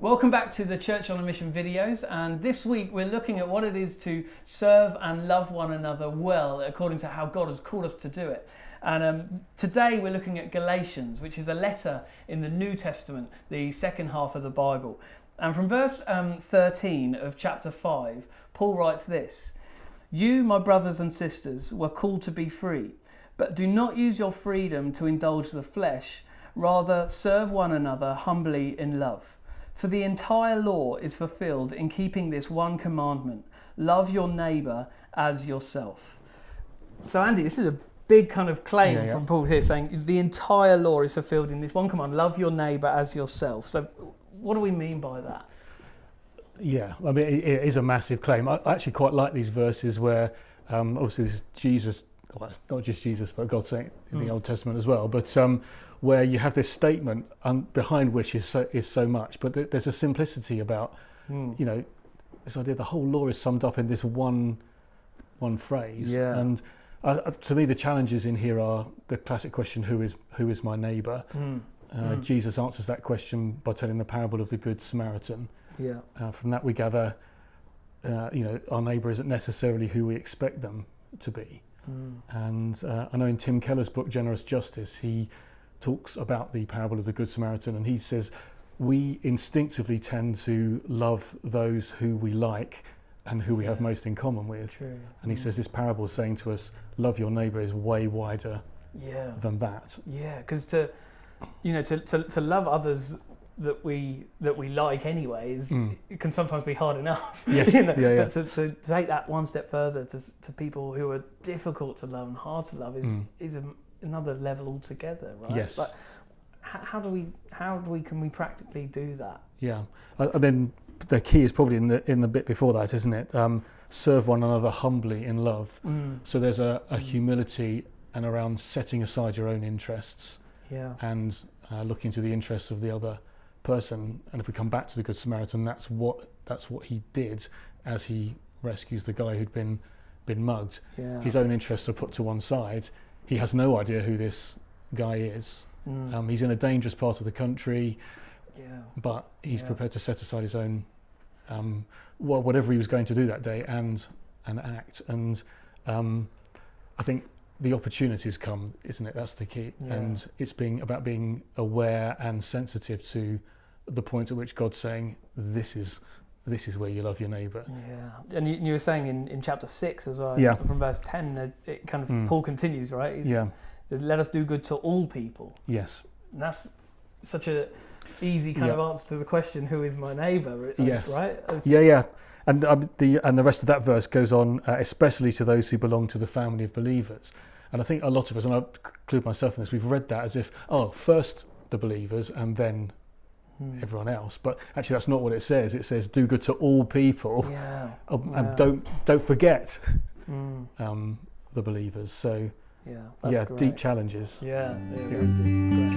Welcome back to the Church on a Mission videos, and this week we're looking at what it is to serve and love one another well according to how God has called us to do it. And today we're looking at Galatians, which is a letter in the New Testament, the second half of the Bible. And from verse 13 of chapter 5, Paul writes this: "You, my brothers and sisters, were called to be free, but do not use your freedom to indulge the flesh, rather serve one another humbly in love. For the entire law is fulfilled in keeping this one commandment: love your neighbour as yourself." So Andy, this is a big kind of claim from Paul here, saying the entire law is fulfilled in this one command: love your neighbour as yourself. So what do we mean by that? Yeah, I mean, it is a massive claim. I actually quite like these verses where obviously this is Jesus, well, not just Jesus, but God saying in the Old Testament as well, but where you have this statement behind which is so much, but there's a simplicity about, you know, this idea the whole law is summed up in this one phrase. Yeah. And to me, the challenges in here are the classic question: who is my neighbour? Jesus answers that question by telling the parable of the Good Samaritan. Yeah. From that we gather, you know, our neighbour isn't necessarily who we expect them to be. And I know in Tim Keller's book Generous Justice, he talks about the parable of the Good Samaritan, and he says we instinctively tend to love those who we like and who we have most in common with. True. And he says this parable is saying to us, love your neighbour is way wider than that. Yeah, because to love others that we like anyways, it can sometimes be hard enough. Yes. You know? But to take that one step further to people who are difficult to love and hard to love is another level altogether, right? Yes. But how can we practically do that? Yeah, I mean, the key is probably in the bit before that, isn't it? Serve one another humbly in love. So there's a humility and around setting aside your own interests, and looking to the interests of the other person. And if we come back to the Good Samaritan, that's what he did as he rescues the guy who'd been mugged. Yeah. His own interests are put to one side. He has no idea who this guy is. He's in a dangerous part of the country, but he's prepared to set aside his own, whatever he was going to do that day, and act. And I think the opportunities come, isn't it? That's the key. Yeah. And it's about being aware and sensitive to the point at which God's saying, this is where you love your neighbour. Yeah, and you were saying in chapter 6 as well, from verse 10, it kind of Paul continues, right? Let us do good to all people. Yes. And that's such a easy kind of answer to the question, who is my neighbour? Yes. Right? And the rest of that verse goes on, especially to those who belong to the family of believers. And I think a lot of us, and I include myself in this, we've read that as if, first the believers and then everyone else. But actually that's not what it says. It says do good to all people. And don't forget the believers. So deep challenges. Very deep. It's great.